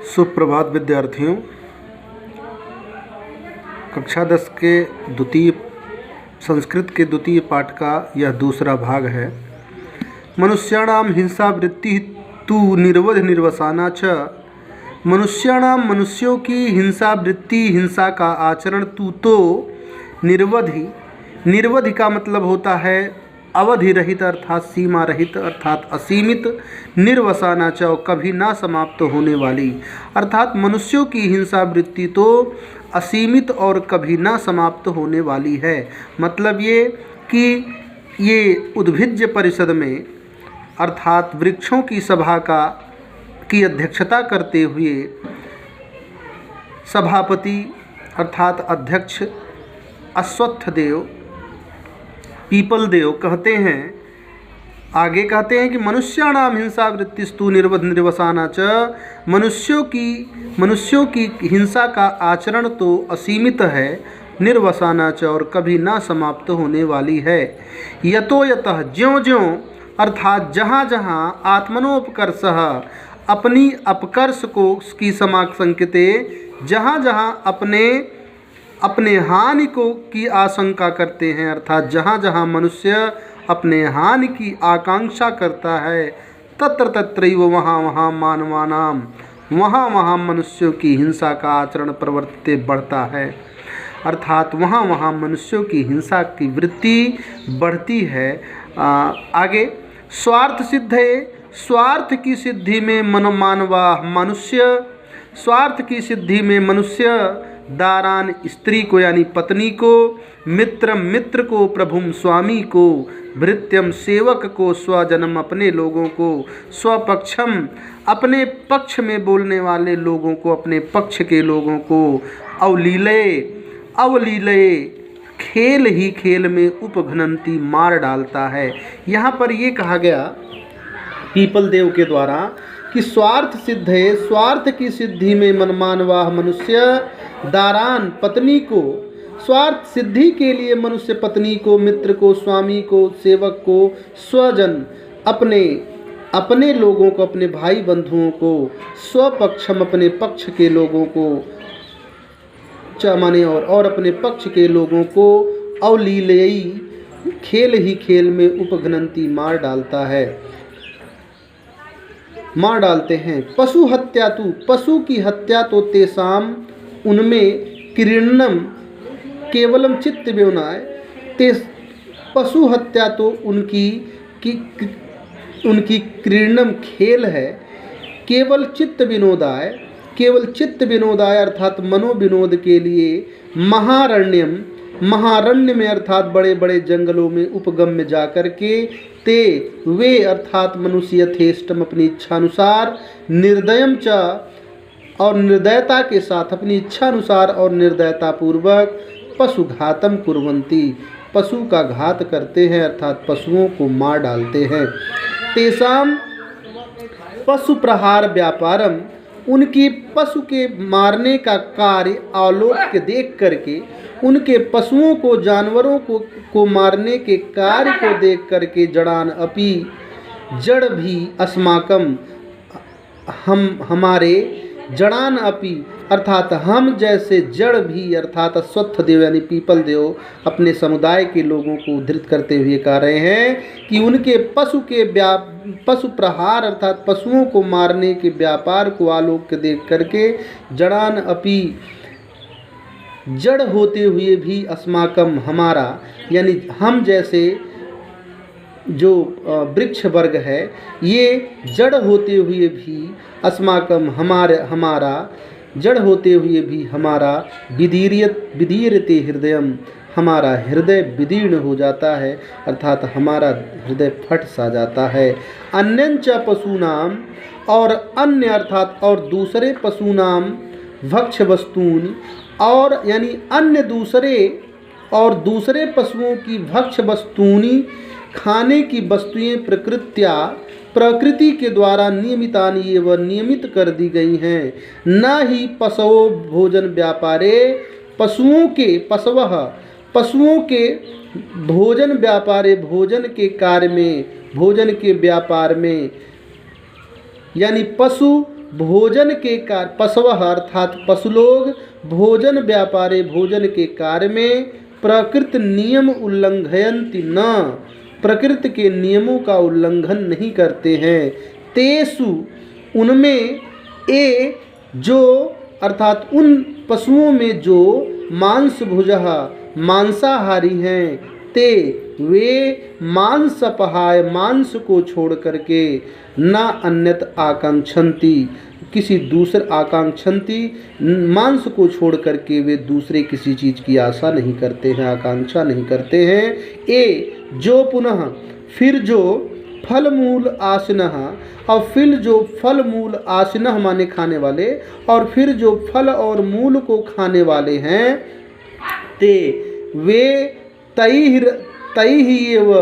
सुप्रभात विद्यार्थियों। कक्षा 10 के द्वितीय संस्कृत के द्वितीय पाठ का यह दूसरा भाग है। मनुष्याणाम हिंसा वृत्ति तु निर्वध निर्वसाना च। मनुष्याणाम मनुष्यों की हिंसा वृत्ति, हिंसा का आचरण, तु तो निर्वधि। निर्वधि का मतलब होता है अवधि रहित अर्थात सीमा रहित अर्थात असीमित, निर्वसाना च कभी ना समाप्त होने वाली। अर्थात मनुष्यों की हिंसा वृत्ति तो असीमित और कभी ना समाप्त होने वाली है। मतलब ये कि ये उद्भिज्ज परिषद में अर्थात वृक्षों की सभा की अध्यक्षता करते हुए सभापति अर्थात अध्यक्ष अश्वत्थ देव पीपल देव कहते हैं, आगे कहते हैं कि मनुष्याणाम हिंसा वृत्तिस्तु निर्वध निर्वसाना च। मनुष्यों की हिंसा का आचरण तो असीमित है, निर्वसाना च और कभी ना समाप्त होने वाली है। यतो यतः ज्यों ज्यों अर्थात जहाँ जहाँ आत्मनोपकर्षः अपनी अपकर्ष को की समाशंकिते, जहाँ जहाँ अपने हानि को की आशंका करते हैं अर्थात जहाँ जहाँ मनुष्य अपने हानि की आकांक्षा करता है, तत्र तत्रैव वहाँ वहाँ मानवानाम, वहाँ वहाँ मनुष्यों की हिंसा का आचरण प्रवर्तिते बढ़ता है। अर्थात वहाँ वहाँ मनुष्यों की हिंसा की वृत्ति बढ़ती है। आगे स्वार्थ सिद्धे, स्वार्थ की सिद्धि में मानवा मनुष्य, स्वार्थ की सिद्धि में मनुष्य दारान स्त्री को यानी पत्नी को, मित्रम मित्र को, प्रभुम स्वामी को, भृत्यम सेवक को, स्वजनम अपने लोगों को, स्वपक्षम अपने पक्ष में बोलने वाले लोगों को, अपने पक्ष के लोगों को, अवलीलये खेल ही खेल में उपघनंती मार डालता है। यहाँ पर ये कहा गया पीपल देव के द्वारा कि स्वार्थ सिद्ध है, स्वार्थ की सिद्धि में मनमानवाह मनुष्य दारान पत्नी को, स्वार्थ सिद्धि के लिए मनुष्य पत्नी को, मित्र को, स्वामी को, सेवक को, स्वजन अपने लोगों को, अपने भाई बंधुओं को, स्वपक्षम अपने पक्ष के लोगों को माने और अपने पक्ष के लोगों को, अवलीलयी खेल ही खेल में उपघनंती मार डालते हैं। पशु हत्या तु, पशु की हत्या तो तेसाम उनमें क्रीडनम केवलम चित्त विनोदाय, पशु हत्या तो उनकी क्रीडनम खेल है, केवल चित्त विनोदाय, केवल चित्त विनोदाय अर्थात मनोविनोद के लिए, महारण्य में अर्थात बड़े बड़े जंगलों में उपगम में जाकर के, ते वे अर्थात मनुष्य यथेष्टम अपनी इच्छानुसार, निर्दयम च और निर्दयता के साथ, अपनी इच्छानुसार और निर्दयता पूर्वक, पशु घातम कुर्वन्ति पशु का घात करते हैं अर्थात पशुओं को मार डालते हैं। तेसाम पशु प्रहार व्यापारम, उनकी पशु के मारने का कार्य अवलोक देख करके, उनके पशुओं को, जानवरों को मारने के कार्य को देख करके, जड़ान अपि जड़ भी, अस्माकम हमारे, जड़ान अपि अर्थात हम जैसे जड़ भी अर्थात अश्वत्थ देव यानी पीपल देव अपने समुदाय के लोगों को उद्धृत करते हुए कह रहे हैं कि उनके पशु प्रहार अर्थात पशुओं को मारने के व्यापार को आलोक देख करके, जड़ान अपि जड़ होते हुए भी, अस्माकम हमारा यानी हम जैसे जो वृक्ष वर्ग है, ये जड़ होते हुए भी, अस्माकम हमारा जड़ होते हुए भी हमारा, विदीर्यते हृदयम हमारा हृदय विदीर्ण हो जाता है अर्थात हमारा हृदय फट सा जाता है। अन्यंच पशूनाम और अन्य अर्थात और दूसरे पशूनाम, भक्ष वस्तूनि और यानी अन्य दूसरे पशुओं की, भक्ष वस्तूनि खाने की वस्तुएं, प्रकृति के द्वारा नियमितानि एवं नियमित कर दी गई हैं। न ही पशवो भोजन व्यापारे, पशुओं के भोजन व्यापारे, भोजन के कार्य में, भोजन के व्यापार में, यानी पशु भोजन के कार्य, पशवः अर्थात पशु लोग भोजन व्यापारे भोजन के कार्य में प्रकृति नियम उल्लंघयन्ति न, प्रकृति के नियमों का उल्लंघन नहीं करते हैं। तेसु उनमें, ए जो अर्थात उन पशुओं में जो मांस भुजः मांसाहारी हैं, ते वे मांसपहाय मांस को छोड़ करके न अन्यत आकांक्षन्ति, किसी दूसरे आकांक्षन्ति मांस को छोड़ करके वे दूसरे किसी चीज़ की आशा नहीं करते हैं, आकांक्षा नहीं करते हैं। ए जो पुनः फिर जो फल मूल आसनः, और फिर जो फल मूल आसनः माने खाने वाले, और फिर जो फल और मूल को खाने वाले हैं, ते वे तैहि एव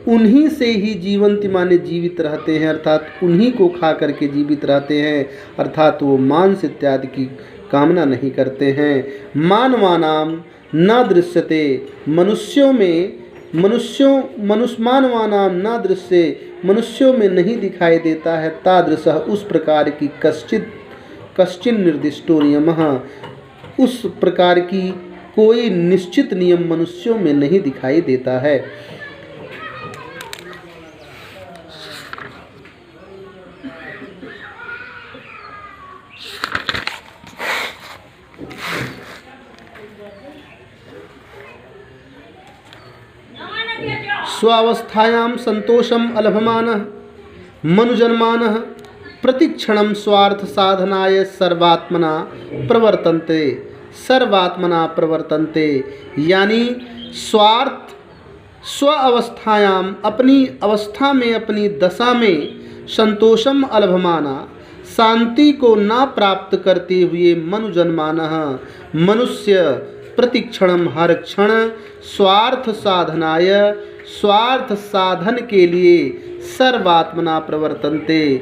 उन्हीं से ही जीवंत माने जीवित रहते हैं, अर्थात उन्हीं को खा करके जीवित रहते हैं, अर्थात वो मांस इत्यादि की कामना नहीं करते हैं। मानवानाम न दृश्यते, मनुष्यों में मानवानाम न दृश्य, मनुष्यों में नहीं दिखाई देता है, तादृशः उस प्रकार की कश्चिन निर्दिष्टो नियमः, उस प्रकार की कोई निश्चित नियम मनुष्यों में नहीं दिखाई देता है। स्वावस्थायां संतोषम अलभमानः मनुजन्मानः प्रतिक्षणं स्वार्थ साधनाय सर्वात्मना प्रवर्तन्ते, यानी स्वार्थ स्व अवस्थायाम अपनी अवस्था में अपनी दशा में संतोषम अलभमाना शांति को ना प्राप्त करते हुए मनुजन्मानः मनुष्य प्रतिक्षणम हर क्षण स्वार्थ साधनाय स्वार्थ साधन के लिए सर्वात्मना प्रवर्तन्ते,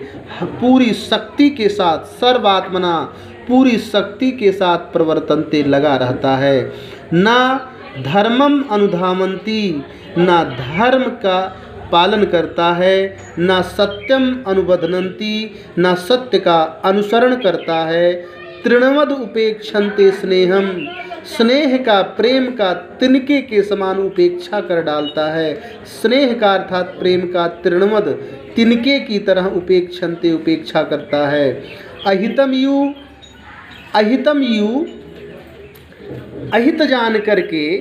पूरी शक्ति के साथ सर्वात्मना पूरी शक्ति के साथ प्रवर्तन्ते लगा रहता है। ना धर्मम अनुधामंती, ना धर्म का पालन करता है, ना सत्यम अनुबध्नन्ति, ना सत्य का अनुसरण करता है। तृणवद उपेक्षन्ते स्नेहम, स्नेह का प्रेम का तिनके के समान उपेक्षा कर डालता है। स्नेह का अर्थात प्रेम का तृणवद तिनके की तरह उपेक्षन्ते उपेक्षा करता है। अहितम यू अहित जान करके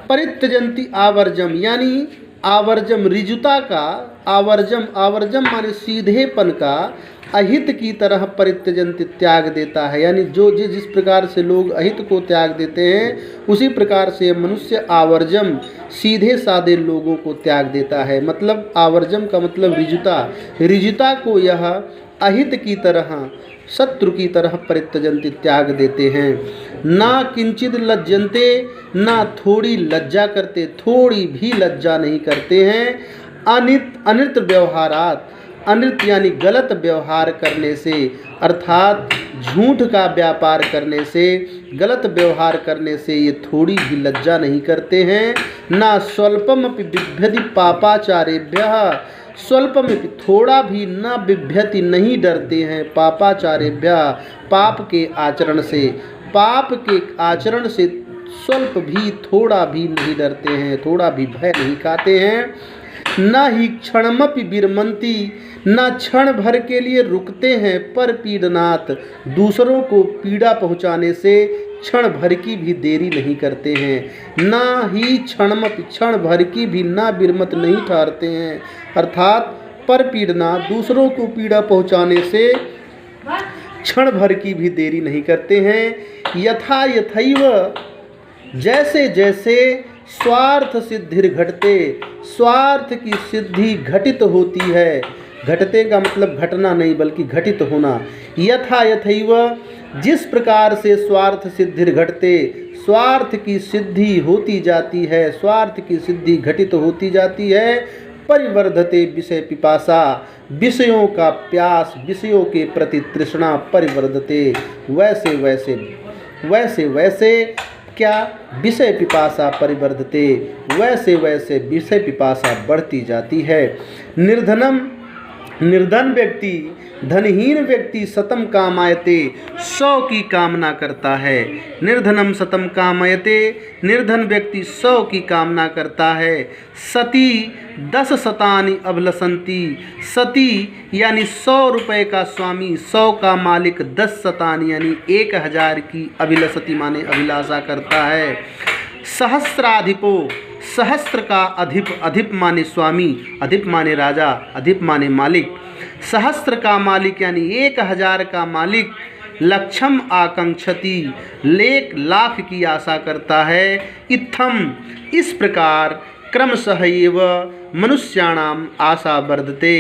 परित्यजन्ति आवर्जम, यानी आवर्जम ऋजुता का, आवर्जम माने सीधेपन का, अहित की तरह परित्यजन्ति त्याग देता है, यानी जो जिस प्रकार से लोग अहित को त्याग देते हैं उसी प्रकार से मनुष्य आवर्जम सीधे साधे लोगों को त्याग देता है। मतलब आवर्जम का मतलब ऋजुता को यह अहित की तरह शत्रु की तरह परित्यजन्ति त्याग देते हैं। ना किंचित लज्जन्ते, ना थोड़ी लज्जा करते, थोड़ी भी लज्जा नहीं करते हैं। अनित व्यवहारात, अनित यानी गलत व्यवहार करने से, अर्थात झूठ का व्यापार करने से, गलत व्यवहार करने से ये थोड़ी भी लज्जा नहीं करते हैं। ना स्वल्पमपि बिभ्यति पापाचारेभ्यः, स्वल्प में थोड़ा भी न बिभ्यति नहीं डरते हैं, पापाचारेभ्यः पाप के आचरण से, पाप के आचरण से स्वल्प भी थोड़ा भी नहीं डरते हैं, थोड़ा भी भय नहीं खाते हैं। न ही क्षणमपि विरमन्ति, न क्षण भर के लिए रुकते हैं, पर पीड़नात् दूसरों को पीड़ा पहुँचाने से क्षण भर की भी देरी नहीं करते हैं। न ही क्षण भर की भी ना विरमत नहीं ठहरते हैं, अर्थात पर पीड़ना दूसरों को पीड़ा पहुँचाने से क्षण भर की भी देरी नहीं करते हैं। यथा यथैव, जैसे जैसे स्वार्थ सिद्धिर घटते, स्वार्थ की सिद्धि घटित होती है, घटते का मतलब घटना नहीं बल्कि घटित होना। यथा यथैव, जिस प्रकार से स्वार्थ सिद्धिर घटते, स्वार्थ की सिद्धि होती जाती है, स्वार्थ की सिद्धि घटित होती जाती है। परिवर्धते विषय पिपासा, विषयों का प्यास, विषयों के प्रति तृष्णा परिवर्धते, वैसे वैसे क्या विषय पिपासा परिवर्धते, वैसे वैसे विषय पिपासा बढ़ती जाती है। निर्धन व्यक्ति धनहीन व्यक्ति शतम कामायते, 100 की कामना करता है। निर्धनम शतम कामयते, निर्धन व्यक्ति 100 की कामना करता है। सती 10 शतानि अभिलषन्ति, सती यानी 100 रुपये का स्वामी, 100 का मालिक 10 शतानि यानी 1000 की अभिलषति माने अभिलाषा करता है। सहस्राधिपो, सहस्त्र का अधिप, अधिप माने स्वामी, अधिप माने राजा, अधिप माने मालिक। सहस्त्र का मालिक यानी 1000 का मालिक। लक्षम आकांक्षति, 1 लाख की आशा करता है। इत्थम इस प्रकार क्रमशः एव मनुष्याणाम आशा वर्धते,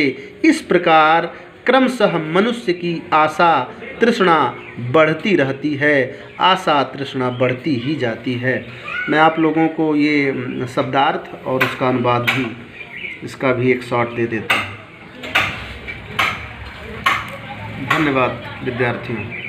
इस प्रकार क्रमशः मनुष्य की आशा तृष्णा बढ़ती रहती है, आशा तृष्णा बढ़ती ही जाती है। मैं आप लोगों को ये शब्दार्थ और उसका अनुवाद भी, इसका भी एक शॉर्ट दे देता हूँ। धन्यवाद विद्यार्थियों।